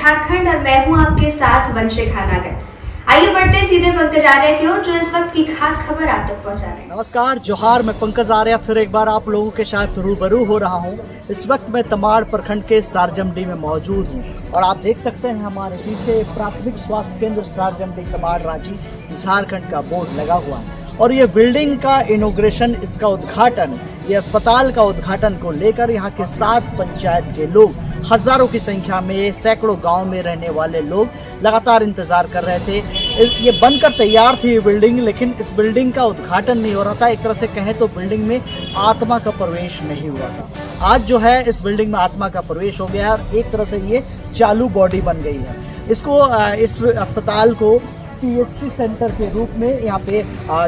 झारखंड और मैं हूं आपके साथ वंशिका नागर। आइए बढ़ते सीधे पंकज आर्य की ओर जो इस वक्त की खास खबर आप तक पहुंचा रहे हैं। नमस्कार, जोहार। मैं पंकज आर्य फिर एक बार आप लोगों के साथ रूबरू हो रहा हूं। इस वक्त मैं तमाड़ प्रखंड के सारजमडी में मौजूद हूं और आप देख सकते हैं हमारे पीछे प्राथमिक स्वास्थ्य केंद्र सारजमडी तमाड़ रांची झारखंड का बोर्ड लगा हुआ है और ये बिल्डिंग का इनॉग्रेशन, इसका उद्घाटन, ये अस्पताल का उद्घाटन को लेकर यहाँ के 7 पंचायत के लोग, हजारों की संख्या में, सैकड़ों गांव में रहने वाले लोग लगातार इंतजार कर रहे थे। ये बनकर तैयार थी ये बिल्डिंग, लेकिन इस बिल्डिंग का उद्घाटन नहीं हो रहा था। एक तरह से कहें तो बिल्डिंग में आत्मा का प्रवेश नहीं हुआ था। आज जो है इस बिल्डिंग में आत्मा का प्रवेश हो गया है और एक तरह से ये चालू बॉडी बन गई है। इसको इस अस्पताल को PHC सेंटर के रूप में यहाँ पे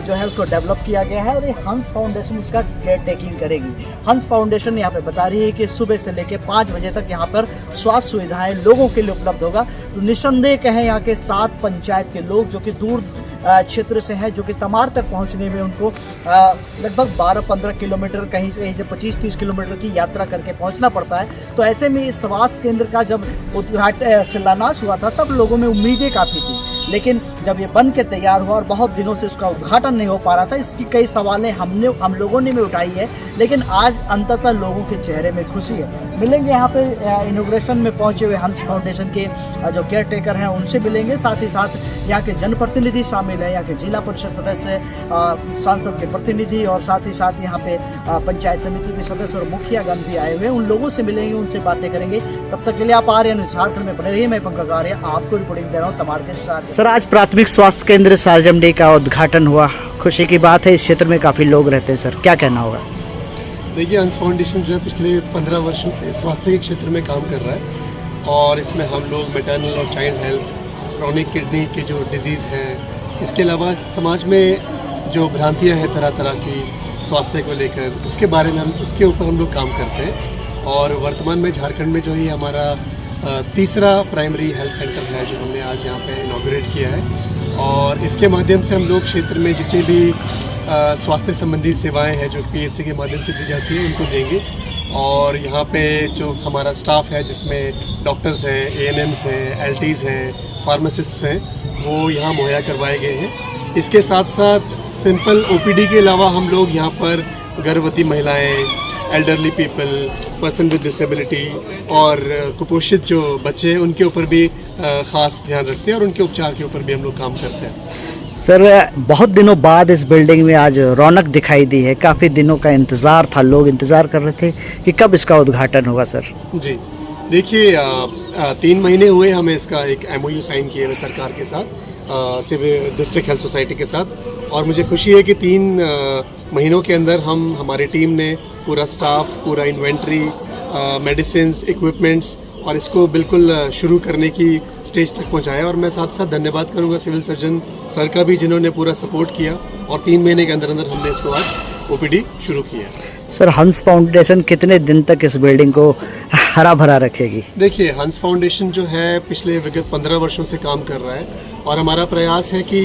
जो है उसको डेवलप किया गया है और ये हंस फाउंडेशन उसका केयर टेकिंग करेगी। हंस फाउंडेशन यहाँ पे बता रही है कि सुबह से लेकर 5 बजे तक यहाँ पर स्वास्थ्य सुविधाएं लोगों के लिए उपलब्ध होगा। तो निस्संदेह कहें यहाँ के 7 पंचायत के लोग जो कि दूर क्षेत्र से हैं, जो कि तमाड़ तक पहुंचने में उनको लगभग 12-15 किलोमीटर, कहीं से 25-30 किलोमीटर की यात्रा करके पहुंचना पड़ता है। तो ऐसे में इस स्वास्थ्य केंद्र का जब उद्घाटन शिलान्यास हुआ था तब लोगों में उम्मीदें काफ़ी थी, लेकिन जब ये बन के तैयार हुआ और बहुत दिनों से उसका उद्घाटन नहीं हो पा रहा था, इसकी कई सवालें हम लोगों ने भी उठाई है, लेकिन आज अंततः लोगों के चेहरे में खुशी है। मिलेंगे यहाँ पे इनॉग्रेशन में पहुंचे हुए हंस फाउंडेशन के जो केयर टेकर हैं उनसे मिलेंगे, साथ ही साथ यहाँ के जनप्रतिनिधि शामिल हैं, यहाँ के जिला परिषद सदस्य, सांसद के प्रतिनिधि और साथ ही साथ यहाँ पे पंचायत समिति के सदस्य और मुखियागण भी आए हुए हैं। उन लोगों से मिलेंगे, उनसे बातें करेंगे। तब तक के लिए आप आर्य झारखंड में बने रहिए। मैं पंकज आर्य आपको रिपोर्टिंग दे रहा हूँ तमाड़ के साथ। सर, आज प्राथमिक स्वास्थ्य केंद्र सारजमडी का उद्घाटन हुआ, खुशी की बात है। इस क्षेत्र में काफ़ी लोग रहते हैं, सर क्या कहना होगा? देखिए, हंस फाउंडेशन जो है पिछले 15 वर्षों से स्वास्थ्य के क्षेत्र में काम कर रहा है और इसमें हम लोग मैटरनल और चाइल्ड हेल्थ, क्रॉनिक किडनी के जो डिजीज़ हैं, इसके अलावा समाज में जो भ्रांतियाँ हैं तरह तरह की स्वास्थ्य को लेकर, उसके बारे में उसके ऊपर हम लोग काम करते हैं। और वर्तमान में झारखंड में जो है हमारा तीसरा प्राइमरी हेल्थ सेंटर है जो हमने आज यहाँ पे इनॉग्रेट किया है और इसके माध्यम से हम लोग क्षेत्र में जितनी भी स्वास्थ्य संबंधी सेवाएं हैं जो PHC के माध्यम से दी जाती है उनको देंगे। और यहाँ पे जो हमारा स्टाफ है जिसमें डॉक्टर्स हैं, ANMs हैं, LTs हैं, फार्मासिस्ट्स हैं, वो यहाँ मुहैया करवाए गए हैं। इसके साथ साथ सिंपल OPD के अलावा हम लोग यहाँ पर गर्भवती महिलाएं, elderly people, person with disability और कुपोषित जो बच्चे हैं उनके ऊपर भी खास ध्यान रखते हैं और उनके उपचार के ऊपर भी हम लोग काम करते हैं। सर, बहुत दिनों बाद इस बिल्डिंग में आज रौनक दिखाई दी है। काफ़ी दिनों का इंतज़ार था, लोग इंतज़ार कर रहे थे कि कब इसका उद्घाटन होगा। सर जी देखिए, 3 महीने हुए हमें इसका एक MOU साइन किए हुए सरकार के साथ, सिविल डिस्ट्रिक्ट हेल्थ सोसाइटी के साथ, और मुझे खुशी है कि 3 महीनों के अंदर हमारी टीम ने पूरा स्टाफ, पूरा इन्वेंट्री, मेडिसिन, इक्विपमेंट्स और इसको बिल्कुल शुरू करने की स्टेज तक पहुंचाया। और मैं साथ साथ धन्यवाद करूंगा सिविल सर्जन सर का भी जिन्होंने पूरा सपोर्ट किया और 3 महीने के अंदर अंदर हमने इसको आज OPD शुरू किया। सर, हंस फाउंडेशन कितने दिन तक इस बिल्डिंग को हरा भरा रखेगी? देखिए, हंस फाउंडेशन जो है पिछले विगत 15 वर्षों से काम कर रहा है और हमारा प्रयास है कि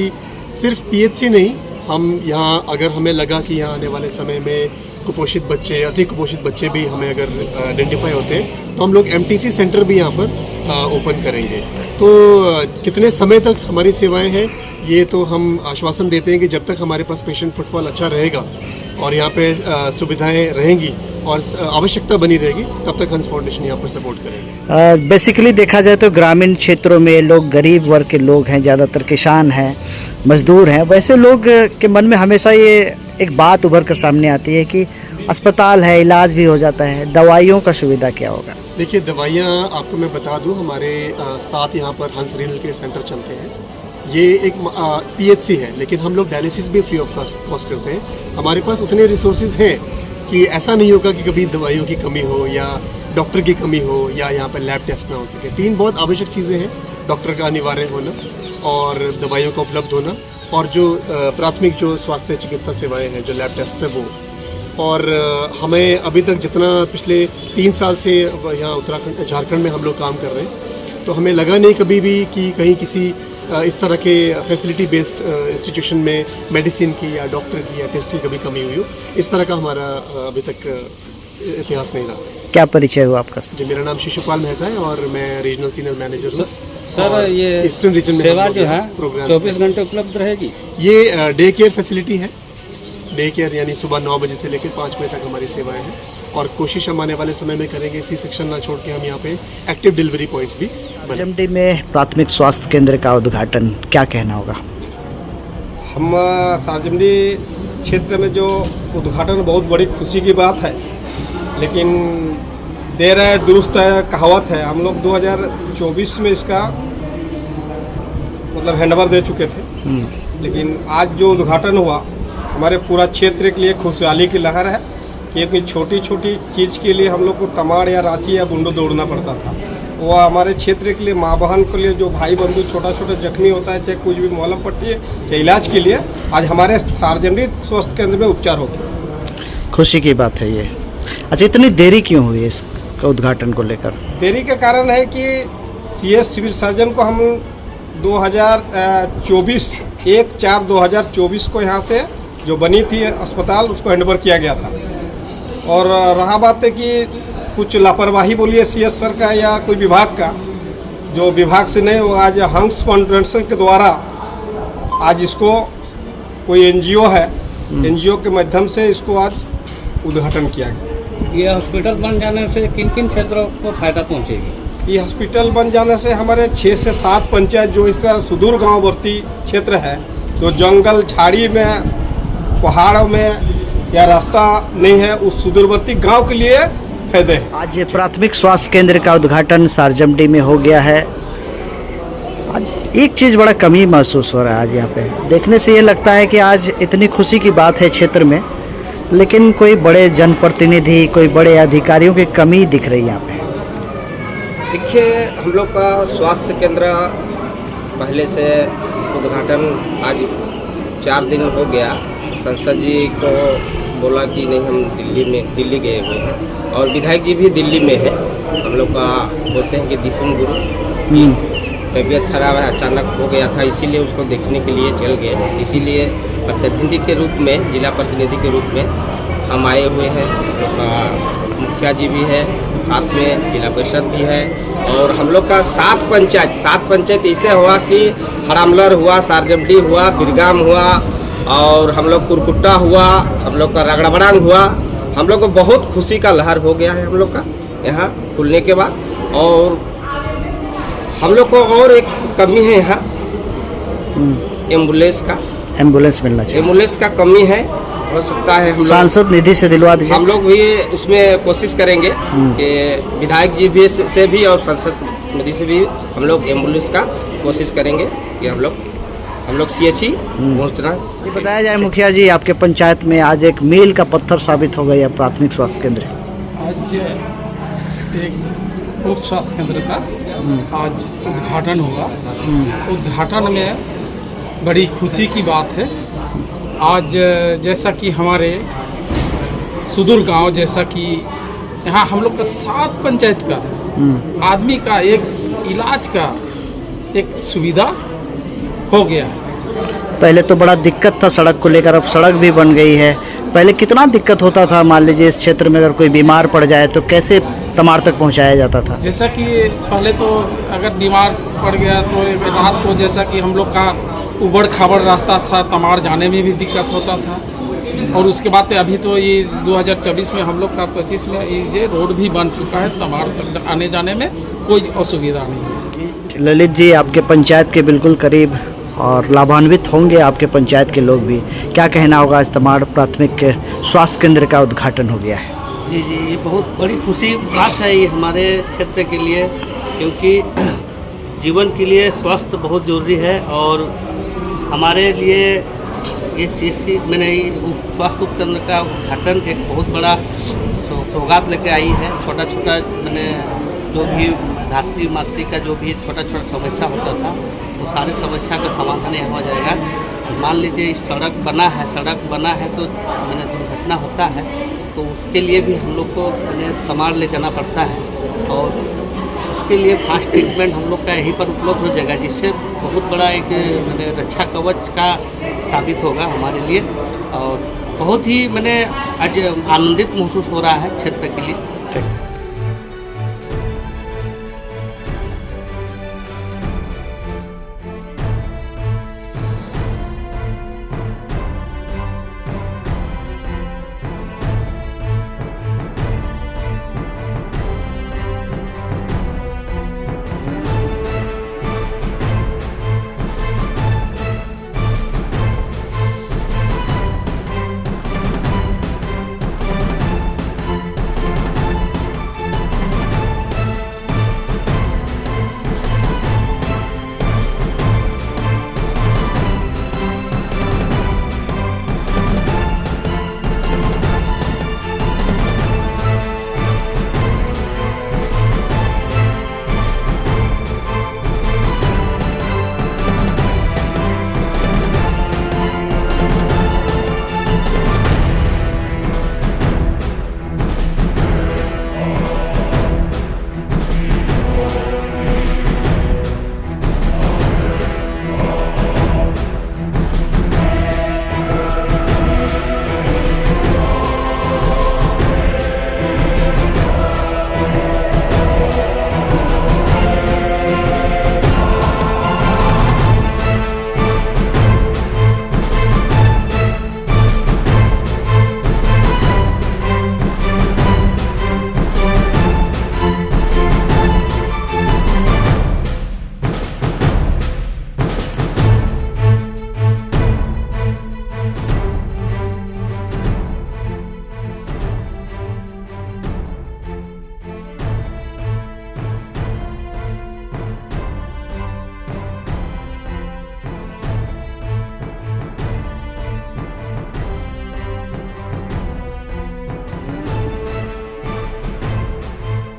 सिर्फ PHC नहीं, हम यहाँ अगर हमें लगा कि यहाँ आने वाले समय में कुपोषित बच्चे, अति कुपोषित बच्चे भी हमें अगर आइडेंटिफाई होते हैं तो हम लोग MTC सेंटर भी यहाँ पर ओपन करेंगे। तो कितने समय तक हमारी सेवाएं हैं ये तो हम आश्वासन देते हैं कि जब तक हमारे पास पेशेंट फुटफॉल अच्छा रहेगा और यहाँ पे सुविधाएं रहेंगी और आवश्यकता बनी रहेगी, तब तक हंस फाउंडेशन यहाँ पर सपोर्ट करेंगे। बेसिकली देखा जाए तो ग्रामीण क्षेत्रों में लोग गरीब वर्ग के लोग हैं, ज़्यादातर किसान हैं, मजदूर हैं। वैसे लोग के मन में हमेशा ये एक बात उभर कर सामने आती है कि अस्पताल है, इलाज भी हो जाता है, दवाइयों का सुविधा क्या होगा? देखिए, दवाइयाँ आपको मैं बता दूँ, हमारे साथ यहाँ पर हंस रीनल केयर सेंटर चलते हैं। ये एक PHC है, लेकिन हम लोग डायलिसिस भी फ्री ऑफ कॉस्ट करते हैं। हमारे पास उतने रिसोर्सेज हैं कि ऐसा नहीं होगा कि कभी दवाइयों की कमी हो या डॉक्टर की कमी हो या यहाँ पर लैब टेस्ट ना हो सके। 3 बहुत आवश्यक चीज़ें हैं, डॉक्टर का अनिवार्य होना और दवाइयों का उपलब्ध होना और जो प्राथमिक जो स्वास्थ्य चिकित्सा सेवाएं हैं, जो लैब टेस्ट है वो। और हमें अभी तक जितना पिछले 3 साल से यहाँ उत्तराखंड, झारखंड में हम लोग काम कर रहे हैं, तो हमें लगा नहीं कभी भी कि कहीं किसी इस तरह के फैसिलिटी बेस्ड इंस्टीट्यूशन में मेडिसिन की या डॉक्टर की या टेस्ट की कभी कमी हुई हो। इस तरह का हमारा अभी तक इतिहास नहीं रहा। क्या परिचय हुआ आपका? जी, मेरा नाम शिशुपाल मेहता है और मैं रीजनल सीनियर मैनेजर हूँ। सर, ये ईस्टर्न रीजन में सेवा जो है प्रोग्राम 24 घंटे उपलब्ध रहेगी? ये डे केयर फैसिलिटी है। डे केयर यानी सुबह 9 बजे से लेकर 5 बजे तक हमारी सेवाएं हैं और कोशिश हम आने वाले समय में करेंगे सी सेक्शन ना छोड़ के हम यहाँ पे एक्टिव डिलीवरी पॉइंट्स भी बनाएं। सारजम में प्राथमिक स्वास्थ्य केंद्र का उद्घाटन, क्या कहना होगा? हम सारजमडी क्षेत्र में जो उद्घाटन बहुत बड़ी खुशी की बात है, लेकिन देर है दुरुस्त है कहावत है। हम लोग 2024 में इसका मतलब हैंडओवर दे चुके थे, लेकिन आज जो उद्घाटन हुआ हमारे पूरा क्षेत्र के लिए खुशहाली की लहर है। क्योंकि छोटी छोटी चीज़ के लिए हम लोग को तमाड़ या रांची या बुंडू दौड़ना पड़ता था, वो हमारे क्षेत्र के लिए माँ बहन के लिए जो भाई बंधु छोटा छोटा जख्मी होता है, चाहे कुछ भी मौलम पट्टी है, चाहे इलाज के लिए आज हमारे सार्वजनिक स्वास्थ्य केंद्र में उपचार होते हैं। खुशी की बात है ये। अच्छा, इतनी देरी क्यों हुई इस उद्घाटन को लेकर? देरी का कारण है कि सीएस सिविल सर्जन को हम 1/4/2024 को यहाँ से जो बनी थी अस्पताल उसको हैंडओवर किया गया था। और रहा बात है कि कुछ लापरवाही बोलिए सीएस सर का या कोई विभाग का, जो विभाग से नहीं वो आज हंस फाउंडेशन के द्वारा आज इसको कोई एनजीओ है, एनजीओ के माध्यम से इसको आज उद्घाटन किया गया। ये हॉस्पिटल बन जाने से किन किन क्षेत्रों को फायदा पहुंचेगी? ये हॉस्पिटल बन जाने से हमारे 6 से 7 पंचायत जो इसका सुदूर गांववर्ती क्षेत्र है, जो जंगल झाड़ी में पहाड़ों में या रास्ता नहीं है, उस सुदूरवर्ती गांव के लिए फायदे है। आज ये प्राथमिक स्वास्थ्य केंद्र का उद्घाटन सारजमडी में हो गया है। आज एक चीज़ बड़ा कमी महसूस हो रहा है आज यहाँ पे देखने से। ये लगता है कि आज इतनी खुशी की बात है क्षेत्र में, लेकिन कोई बड़े जनप्रतिनिधि, कोई बड़े अधिकारियों की कमी दिख रही है यहाँ पे। देखिए, हम लोग का स्वास्थ्य केंद्र पहले से उद्घाटन आज 4 दिन हो गया। संसद जी को बोला कि नहीं, हम दिल्ली गए हुए हैं और विधायक जी भी दिल्ली में है। हम लोग का बोलते हैं कि दिसुम गुरु की तबीयत खराब है, अचानक हो गया था, इसीलिए उसको देखने के लिए चल गए। इसीलिए प्रतिनिधि के रूप में, जिला प्रतिनिधि के रूप में हम आए हुए हैं। मुखिया जी भी है, साथ में जिला परिषद भी है और हम लोग का 7 पंचायत ऐसे हुआ कि हरामलर हुआ, सारजमडी हुआ, बिरगाम हुआ और हम लोग कुरकुट्टा हुआ, हम लोग का रगड़ाबड़ांग हुआ। हम लोग को बहुत खुशी का लहर हो गया है हम लोग का यहाँ खुलने के बाद। और हम लोग को और एक कमी है यहाँ एम्बुलेंस मिलना चाहिए। एम्बुलेंस का कमी है, हो सकता है हम सांसद निधि से दिलवा दीजिए। हम लोग भी उसमें कोशिश करेंगे कि विधायक जी भी से भी और संसद निधि से भी हम लोग एम्बुलेंस का कोशिश करेंगे कि हम लोग CHE पहुँचना। ये बताया जाए मुखिया जी, आपके पंचायत में आज एक मील का पत्थर साबित हो गया प्राथमिक स्वास्थ्य केंद्र। आज एक उप स्वास्थ्य केंद्र का आज उद्घाटन हुआ। उद्घाटन में बड़ी खुशी की बात है। आज जैसा कि हमारे सुदूर गांव, जैसा कि यहाँ हम लोग का 7 पंचायत का आदमी का एक इलाज का एक सुविधा हो गया है। पहले तो बड़ा दिक्कत था सड़क को लेकर, अब सड़क भी बन गई है। पहले कितना दिक्कत होता था, मान लीजिए इस क्षेत्र में अगर कोई बीमार पड़ जाए तो कैसे तमाड़ तक पहुंचाया जाता था? जैसा कि पहले तो अगर बीमार पड़ गया तो रात को, जैसा कि हम लोग का उबड़ खाबड़ रास्ता था, तमाड़ जाने में भी दिक्कत होता था। और उसके बाद अभी तो ये 2024 में हम लोग का 25 में ये रोड भी बन चुका है, तमाड़ तक आने जाने में कोई असुविधा नहीं है। ललित जी, आपके पंचायत के बिल्कुल करीब और लाभान्वित होंगे आपके पंचायत के लोग भी। क्या कहना होगा, आज तमाड़ प्राथमिक स्वास्थ्य केंद्र का उद्घाटन हो गया है? जी, ये बहुत बड़ी खुशी बात है ये हमारे क्षेत्र के लिए, क्योंकि जीवन के लिए स्वास्थ्य बहुत ज़रूरी है। और हमारे लिए ये मैंने स्वास्थ्य केंद्र का उद्घाटन एक बहुत बड़ा सौगात लेके आई है। छोटा छोटा मैंने जो भी धात्री मातृ का जो भी छोटा छोटा समस्या होता था, वो सारी समस्या का समाधान यहाँ हो जाएगा। मान लीजिए सड़क बना है तो मैंने दुर्घटना होता है तो उसके लिए भी हम लोग को मैंने तमाड़ ले जाना पड़ता है और उसके लिए फास्ट ट्रीटमेंट हम लोग का यहीं पर उपलब्ध हो जाएगा, जिससे बहुत बड़ा एक मैंने रक्षा कवच का साबित होगा हमारे लिए। और बहुत ही मैंने आज आनंदित महसूस हो रहा है क्षेत्र के लिए।